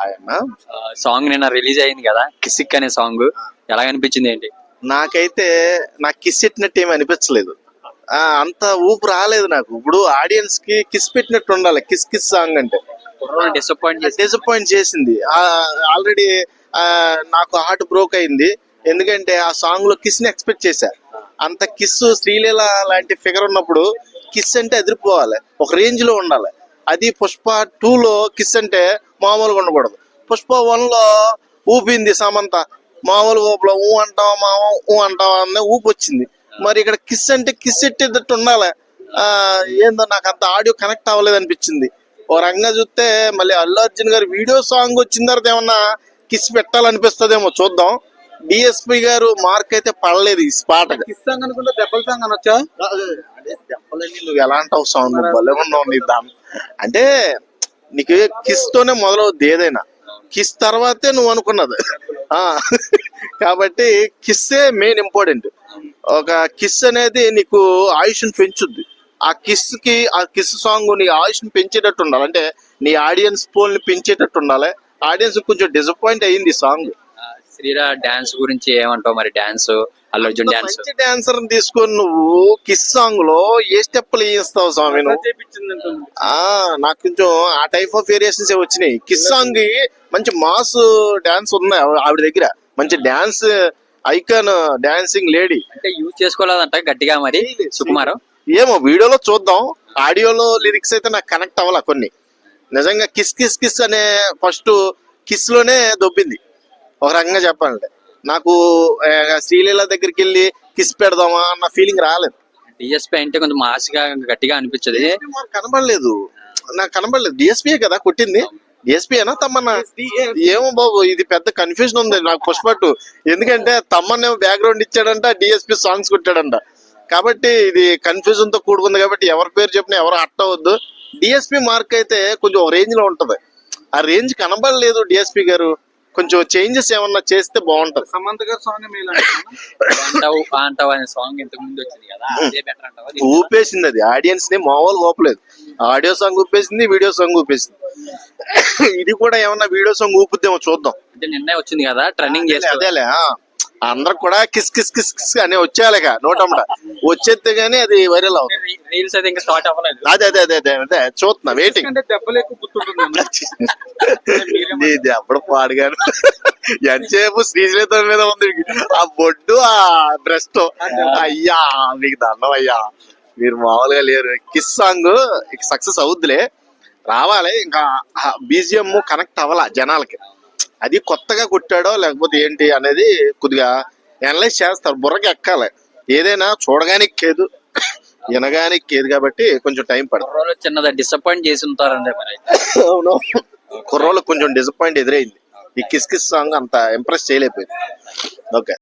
ఆయన సాంగ్ నిన్న రిలీజ్ అయింది కదా, కిసిక్ అనే సాంగ్ ఎలా అనిపించింది ఏంటి? నాకైతే నాకు కిస్ పెట్టినట్టు ఏమి అనిపించలేదు. అంత ఊపు రాలేదు నాకు. ఇప్పుడు ఆడియన్స్ కి కిస్ పెట్టినట్టు ఉండాలి. కిస్ కిస్ సాంగ్ అంటే డిసప్పాయింట్ చేసింది. ఆల్రెడీ నాకు హార్ట్ బ్రోక్ అయింది. ఎందుకంటే ఆ సాంగ్ లో కిస్ ని ఎక్స్పెక్ట్ చేశా. అంత కిస్ శ్రీలీల లాంటి ఫిగర్ ఉన్నప్పుడు కిస్ అంటే ఎదిరిపోవాలి, ఒక రేంజ్ లో ఉండాలి. అది పుష్ప 2 లో కిస్ అంటే మామూలుగా ఉండకూడదు. పుష్ప 1 లో ఊపింది సమంత, మామూలు ఊపులో ఊ అంటావా మామ ఊ అంటావా అనే ఊపు వచ్చింది. మరి ఇక్కడ కిస్ అంటే కిస్ ఎట్టేటట్టు ఉండాలి. ఏందో నాకు అంత ఆడియో కనెక్ట్ అవ్వలేదు అనిపించింది. ఓ రంగా చూస్తే మళ్ళీ అల్లు అర్జున్ గారి వీడియో సాంగ్ వచ్చిన తర్వాత ఏమన్నా కిస్ పెట్టాలనిపిస్తుందేమో చూద్దాం. డిఎస్పి గారు మార్క్ అయితే పడలేదు ఈ పాట. దెబ్బల సాంగ్ అనొచ్చా? దెబ్బలని నువ్వు ఎలా అంటావు సాంగ్, నువ్వు భలే ఉన్నావు. నీ దాని అంటే నీకు కిస్ తోనే మొదలవుద్ది ఏదైనా, కిస్ తర్వాతే నువ్వు అనుకున్నది. కాబట్టి కిస్సే మెయిన్ ఇంపార్టెంట్. ఒక కిస్ అనేది నీకు ఆయుష్ని పెంచుద్ది. ఆ కిస్ సాంగ్ నీ ఆయుష్ని పెంచేటట్టు ఉండాలి. అంటే నీ ఆడియన్స్ పోల్ ని పెంచేటట్టు ఉండాలి. ఆడియన్స్ కొంచెం డిసప్పాయింట్ అయ్యింది ఈ సాంగ్. శ్రీరా డాన్స్ గురించి ఏమంటావు మరి? డాన్స్ అల్లు అర్జున్ డాన్స్, మంచి డాన్సర్ తీసుకొని నువ్వు కిస్ సాంగ్ లో ఏ స్టెప్పులు వేయిస్తావు స్వామి నువ్వు? నాకు కొంచెం ఆ టైప్ ఆఫ్ వేరియేషన్స్ వచ్చినాయి. కిస్ సాంగ్ కి మంచి మాస్ డాన్స్ ఉన్నాయి ఆవిడ దగ్గర. మంచి డాన్స్ ఐకాన్, డాన్సింగ్ లేడీ. అంటే యూజ్ చేసుకోలేదంట గట్టిగా మరి సుకుమారం. ఏమో వీడియోలో చూద్దాం. ఆడియోలో లిరిక్స్ అయితే నాకు కనెక్ట్ అవ్వాల కొన్ని. నిజంగా కిస్ కిస్ కిస్ అనే ఫస్ట్ కిస్ లోనే దొబ్బింది ఒక రకంగా చెప్పాలంటే. నాకు శ్రీలీల దగ్గరికి వెళ్ళి కిస్ పెడదామా అన్న ఫీలింగ్ రాలేదు. డిఎస్పీ అంటే కొంచెం మాస్గా గట్టిగా అనిపించదు. కనబడలేదు, నాకు కనబడలేదు. డిఎస్పీఏ కదా కొట్టింది. డిఎస్పీ అయినా తమ్మన్నా ఏమో బాబు, ఇది పెద్ద కన్ఫ్యూజన్ ఉంది నాకు పుష్ప 2. ఎందుకంటే తమ్మన్న బ్యాక్గ్రౌండ్ ఇచ్చాడంట, డిఎస్పీ సాంగ్స్ కొట్టాడంట. కాబట్టి ఇది కన్ఫ్యూజన్ తో కూడుకుంది. కాబట్టి ఎవరి పేరు చెప్పినా ఎవరు అట్టవద్దు. డిఎస్పీ మార్క్ అయితే కొంచెం ఒక రేంజ్ లో ఉంటది. ఆ రేంజ్ కనబడలేదు డిఎస్పీ గారు. కొంచెం చేంజెస్ ఏమన్నా చేస్తే బాగుంటది. సమంత గారు సాంగ్ సాంగ్ ఇంతకు ముందు వచ్చింది కదా, ఊపేసింది. అది ఆడియన్స్ ని మామూలు ఊపలేదు. ఆడియో సాంగ్ ఊపేసింది, వీడియో సాంగ్ ఊపేసింది. ఇది కూడా ఏమన్నా వీడియో సాంగ్ ఊపుద్దేమో చూద్దాం. అంటే నిన్న వచ్చింది కదా ట్రెండింగ్ చేస్తే. అదేలే, అందరు కూడా కిస్ కిస్ కిస్ కిస్ అని వచ్చేయాలిగా నోటమ్మట. వచ్చేస్తే గానీ అది వైరల్ అవుతుంది. రీల్స్ అయితే ఇంకా స్టార్ట్ అవ్వలేదు. అదే అదే అదే అదే అదే చూస్తున్నా, వెయిటింగ్. దెబ్బలు ఎక్కువ ఇది అప్పుడు పాడుగాను. ఎంతసేపు శ్రీశ్రీత మీద ఉంది ఆ బొడ్డు, ఆ బ్రెస్ట్. అయ్యా మీకు దండం అయ్యా, మీరు మామూలుగా లేరు. కిస్ సాంగ్ సక్సెస్ అవుద్దిలే, రావాలి. ఇంకా బీజిఎం కనెక్ట్ అవ్వాల జనాలకి. అది కొత్తగా కొట్టాడో లేకపోతే ఏంటి అనేది కొద్దిగా అనలైజ్ చేస్తారు, బుర్రకి ఎక్కాలి. ఏదైనా చూడగానే కేదు, వినగానే కేదు. కాబట్టి కొంచెం టైం పడుతుంది. చిన్నదా డిసప్పాయింట్ చేసి ఉంటారంటే మరి. అవును, కుర్రోళ్ళకి కొంచెం డిసప్పాయింట్ ఎదురైంది. ఈ కిస్ కిస్ సాంగ్ అంత ఇంప్రెస్ చేయలేకపోయింది. ఓకే.